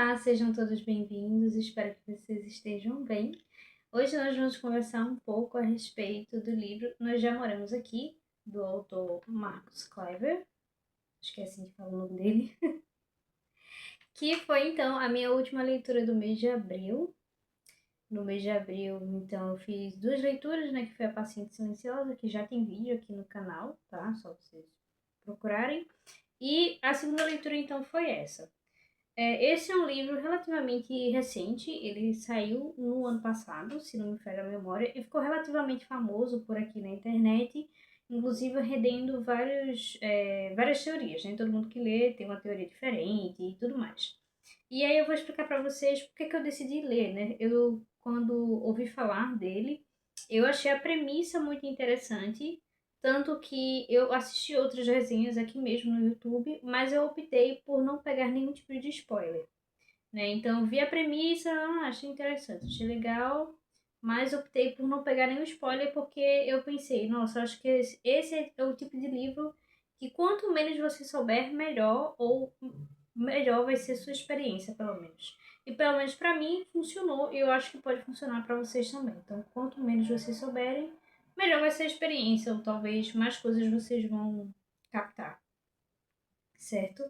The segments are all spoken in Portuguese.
Olá, sejam todos bem-vindos, espero que vocês estejam bem. Hoje nós vamos conversar um pouco a respeito do livro Nós Já Moramos Aqui, do autor Marcus Kleber, acho que é assim que fala o nome dele, que foi então a minha última leitura do mês de abril. No mês de abril, então, eu fiz duas leituras, né, que foi a Paciente Silenciosa, que já tem vídeo aqui no canal, tá? Só vocês procurarem. E a segunda leitura, então, foi essa. Esse é um livro relativamente recente, ele saiu no ano passado, se não me falha a memória, e ficou relativamente famoso por aqui na internet, inclusive rendendo várias teorias, né? Todo mundo que lê tem uma teoria diferente e tudo mais. E aí eu vou explicar para vocês por que eu decidi ler, né? Quando ouvi falar dele, eu achei a premissa muito interessante, tanto que eu assisti outras resenhas aqui mesmo no YouTube, mas eu optei por não pegar nenhum tipo de spoiler, né? Então, vi a premissa, achei interessante, achei legal, mas optei por não pegar nenhum spoiler porque eu pensei, nossa, acho que esse é o tipo de livro que quanto menos você souber, melhor, ou melhor vai ser sua experiência, pelo menos. E pelo menos para mim funcionou e eu acho que pode funcionar para vocês também. Então, quanto menos vocês souberem, melhor vai ser a experiência, ou talvez mais coisas vocês vão captar, certo?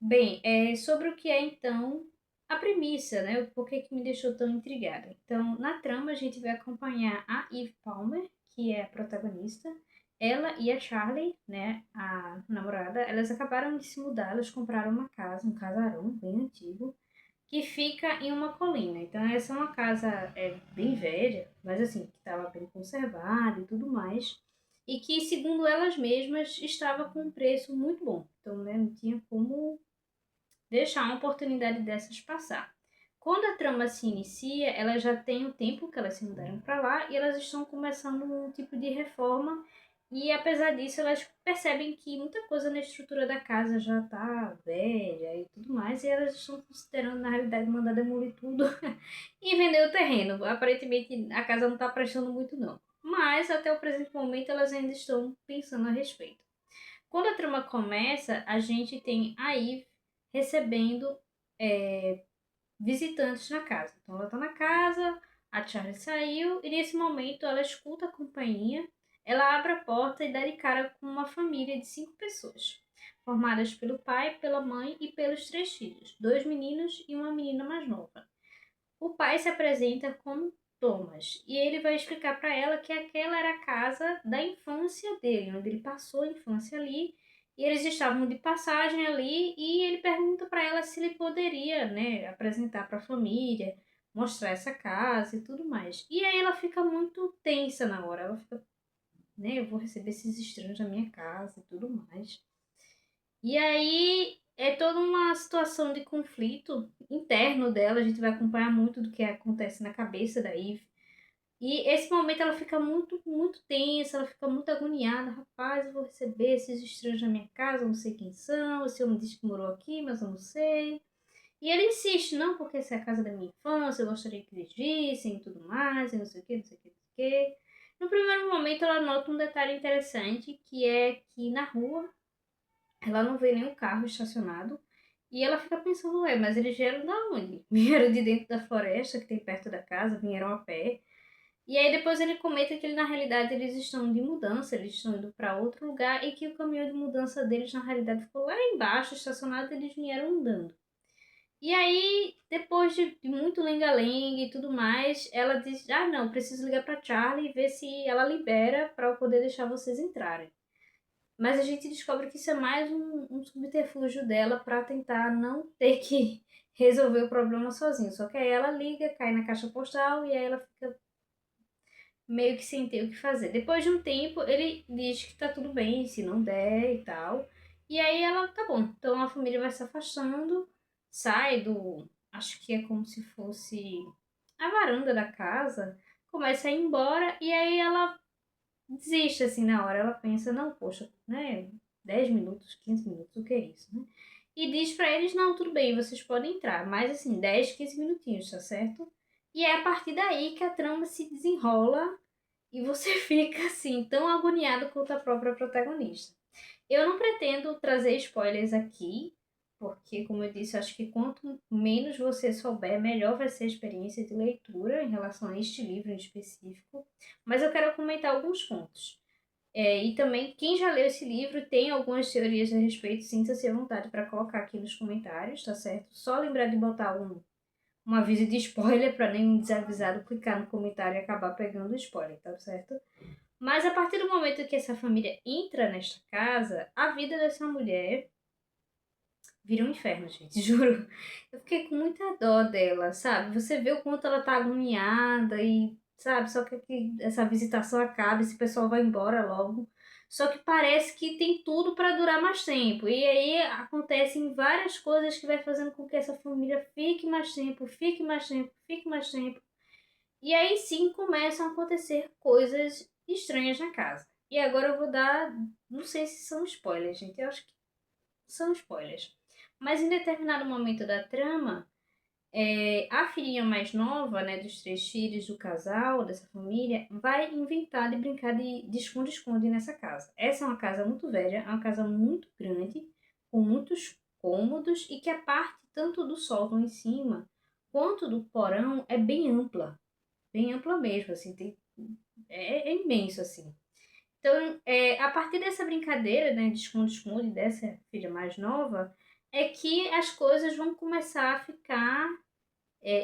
Bem, sobre o que é então a premissa, né? Por que que me deixou tão intrigada? Então, na trama a gente vai acompanhar a Eve Palmer, que é a protagonista. Ela e a Charlie, né, a namorada, elas acabaram de se mudar, elas compraram uma casa, um casarão bem antigo, que fica em uma colina. Então, essa é uma casa bem velha, mas assim, que estava bem conservada e tudo mais. E que, segundo elas mesmas, estava com um preço muito bom. Então, né, não tinha como deixar uma oportunidade dessas passar. Quando a trama se inicia, ela já tem o tempo que elas se mudaram para lá e elas estão começando um tipo de reforma. E apesar disso, elas percebem que muita coisa na estrutura da casa já está velha e tudo mais, e elas estão considerando, na realidade, mandar demolir tudo e vender o terreno. Aparentemente, a casa não está prestando muito, não. Mas, até o presente momento, elas ainda estão pensando a respeito. Quando a trama começa, a gente tem a Eve recebendo é, visitantes na casa. Então ela está na casa, a Charlie saiu e nesse momento ela escuta a campainha, ela abre a porta e dá de cara com uma família de 5 pessoas, formadas pelo pai, pela mãe e pelos 3 filhos, 2 meninos e uma menina mais nova. O pai se apresenta como Thomas e ele vai explicar para ela que aquela era a casa da infância dele, onde ele passou a infância ali. E eles estavam de passagem ali e ele pergunta para ela se ele poderia, né, apresentar para a família, mostrar essa casa e tudo mais. E aí ela fica muito tensa na hora, ela fica, né, eu vou receber esses estranhos na minha casa e tudo mais. E aí é toda uma situação de conflito interno dela, a gente vai acompanhar muito do que acontece na cabeça da Eve. E esse momento ela fica muito, muito tensa, ela fica muito agoniada. Rapaz, eu vou receber esses estranhos na minha casa, eu não sei quem são, esse homem disse que morou aqui, mas eu não sei. E ele insiste, não, porque essa é a casa da minha infância, eu gostaria que eles vissem e tudo mais, e não sei o que, não sei o que, não sei o que. No primeiro momento ela nota um detalhe interessante, que é que na rua ela não vê nenhum carro estacionado e ela fica pensando, ué, mas eles vieram da onde? Vieram de dentro da floresta que tem perto da casa, vieram a pé. E aí depois ele comenta que na realidade eles estão de mudança, eles estão indo para outro lugar e que o caminhão de mudança deles na realidade ficou lá embaixo, estacionado, e eles vieram andando. E aí, depois de muito lenga-lenga e tudo mais, ela diz: ah, não, preciso ligar para Charlie e ver se ela libera para eu poder deixar vocês entrarem. Mas a gente descobre que isso é mais um subterfúgio dela para tentar não ter que resolver o problema sozinha. Só que aí ela liga, cai na caixa postal e aí ela fica meio que sem ter o que fazer. Depois de um tempo, ele diz que tá tudo bem, se não der e tal. E aí ela, tá bom. Então a família vai se afastando, sai do. Acho que é como se fosse a varanda da casa, começa a ir embora e aí ela desiste assim na hora. Ela pensa, não, poxa, né? 10 minutos, 15 minutos, o que é isso, né? E diz pra eles, não, tudo bem, vocês podem entrar, mas assim, 10, 15 minutinhos, tá certo? E é a partir daí que a trama se desenrola e você fica assim, tão agoniado quanto a própria protagonista. Eu não pretendo trazer spoilers aqui, porque, como eu disse, acho que quanto menos você souber, melhor vai ser a experiência de leitura em relação a este livro em específico. Mas eu quero comentar alguns pontos. E também, quem já leu esse livro tem algumas teorias a respeito, sinta-se à vontade para colocar aqui nos comentários, tá certo? Só lembrar de botar um aviso de spoiler para nenhum desavisado clicar no comentário e acabar pegando o spoiler, tá certo? Mas a partir do momento que essa família entra nesta casa, a vida dessa mulher vira um inferno, gente, juro. Eu fiquei com muita dó dela, sabe? Você vê o quanto ela tá agoniada e, sabe, só que essa visitação acaba, esse pessoal vai embora logo. Só que parece que tem tudo para durar mais tempo. E aí acontecem várias coisas que vai fazendo com que essa família fique mais tempo, fique mais tempo, fique mais tempo. E aí sim começam a acontecer coisas estranhas na casa. E agora eu vou dar, não sei se são spoilers, gente. Eu acho que são spoilers. Mas em determinado momento da trama, a filhinha mais nova, né, dos três filhos do casal, dessa família, vai inventar de brincar de esconde-esconde nessa casa. Essa é uma casa muito velha, é uma casa muito grande, com muitos cômodos e que a parte tanto do sótão em cima quanto do porão é bem ampla mesmo, assim, é imenso, assim. Então, a partir dessa brincadeira, né, de esconde-esconde dessa filha mais nova, é que as coisas vão começar a ficar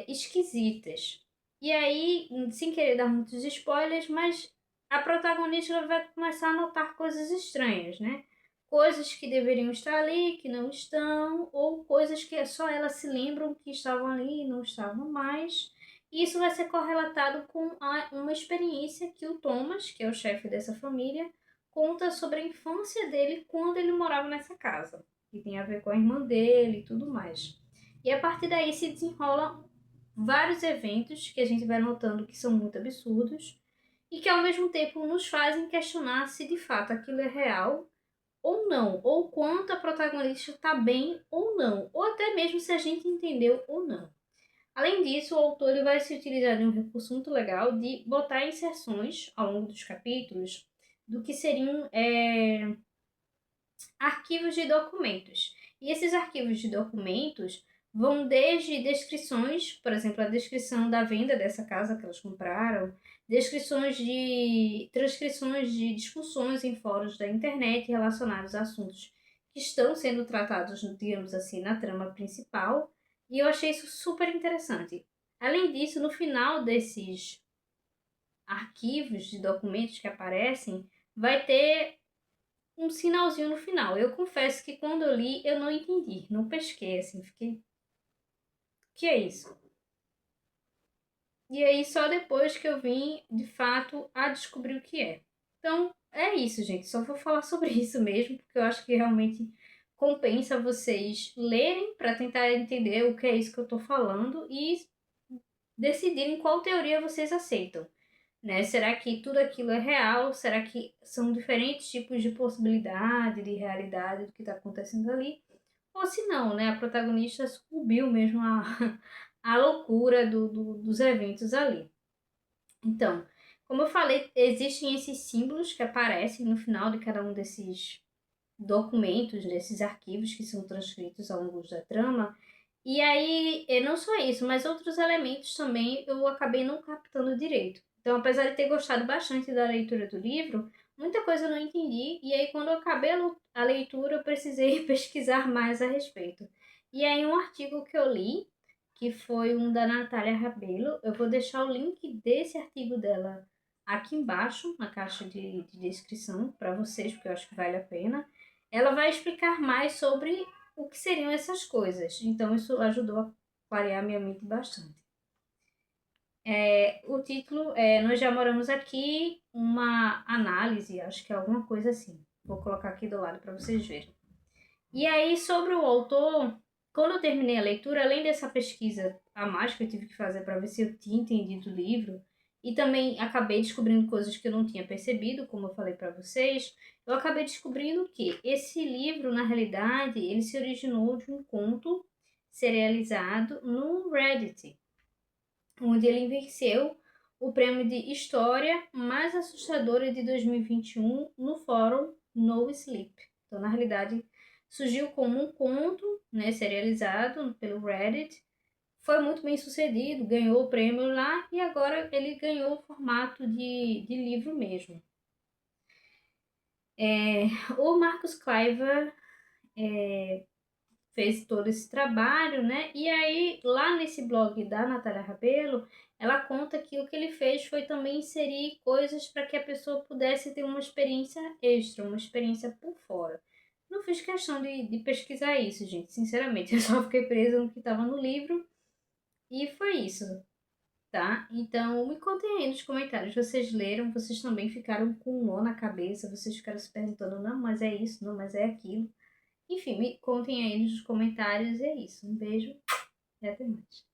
esquisitas. E aí, sem querer dar muitos spoilers, mas a protagonista vai começar a notar coisas estranhas, né? Coisas que deveriam estar ali, que não estão, ou coisas que só elas se lembram que estavam ali e não estavam mais. E isso vai ser correlatado com uma experiência que o Thomas, que é o chefe dessa família, conta sobre a infância dele quando ele morava nessa casa, que tem a ver com a irmã dele e tudo mais. E a partir daí se desenrola vários eventos que a gente vai notando que são muito absurdos e que ao mesmo tempo nos fazem questionar se de fato aquilo é real ou não, ou quanto a protagonista está bem ou não, ou até mesmo se a gente entendeu ou não. Além disso, o autor ele vai se utilizar de um recurso muito legal de botar inserções ao longo dos capítulos do que seriam arquivos de documentos. E esses arquivos de documentos vão desde descrições, por exemplo, a descrição da venda dessa casa que elas compraram, descrições de transcrições de discussões em fóruns da internet relacionados a assuntos que estão sendo tratados, digamos assim, na trama principal. E eu achei isso super interessante. Além disso, no final desses arquivos de documentos que aparecem, vai ter um sinalzinho no final. Eu confesso que quando eu li, eu não entendi, não pesquei, assim, fiquei. Que é isso? E aí, só depois que eu vim, de fato, a descobrir o que é. Então, é isso, gente. Só vou falar sobre isso mesmo, porque eu acho que realmente compensa vocês lerem para tentar entender o que é isso que eu estou falando e decidirem qual teoria vocês aceitam. Né? Será que tudo aquilo é real? Será que são diferentes tipos de possibilidade, de realidade do que está acontecendo ali? Ou se não, né? A protagonista sucumbiu mesmo à loucura dos eventos ali. Então, como eu falei, existem esses símbolos que aparecem no final de cada um desses documentos, desses arquivos que são transcritos ao longo da trama. E aí, não só isso, mas outros elementos também eu acabei não captando direito. Então, apesar de ter gostado bastante da leitura do livro, muita coisa eu não entendi. E aí, quando eu acabei a leitura, eu precisei pesquisar mais a respeito. E aí, um artigo que eu li, que foi um da Natália Rabelo, eu vou deixar o link desse artigo dela aqui embaixo, na caixa de descrição, para vocês, porque eu acho que vale a pena. Ela vai explicar mais sobre o que seriam essas coisas. Então, isso ajudou a clarear minha mente bastante. O título é Nós Já Moramos Aqui, uma análise, acho que é alguma coisa assim. Vou colocar aqui do lado para vocês verem. E aí, sobre o autor, quando eu terminei a leitura, além dessa pesquisa a mais que eu tive que fazer para ver se eu tinha entendido o livro, e também acabei descobrindo coisas que eu não tinha percebido, como eu falei para vocês, eu acabei descobrindo que esse livro, na realidade, ele se originou de um conto serializado no Reddit, onde ele venceu o prêmio de História mais assustadora de 2021 no fórum No Sleep. Então, na realidade, Surgiu como um conto, né, serializado pelo Reddit, foi muito bem sucedido, ganhou o prêmio lá e agora ele ganhou o formato de livro mesmo. O Marcus Cliver fez todo esse trabalho, né? E aí, lá nesse blog da Natália Rabelo, ela conta que o que ele fez foi também inserir coisas para que a pessoa pudesse ter uma experiência extra, uma experiência por fora. Não fiz questão de pesquisar isso, gente, sinceramente. Eu só fiquei presa no que estava no livro e foi isso, tá? Então, me contem aí nos comentários. Vocês leram, vocês também ficaram com um nó na cabeça, vocês ficaram se perguntando, não, mas é isso, não, mas é aquilo. Enfim, me contem aí nos comentários. E é isso. Um beijo e até mais.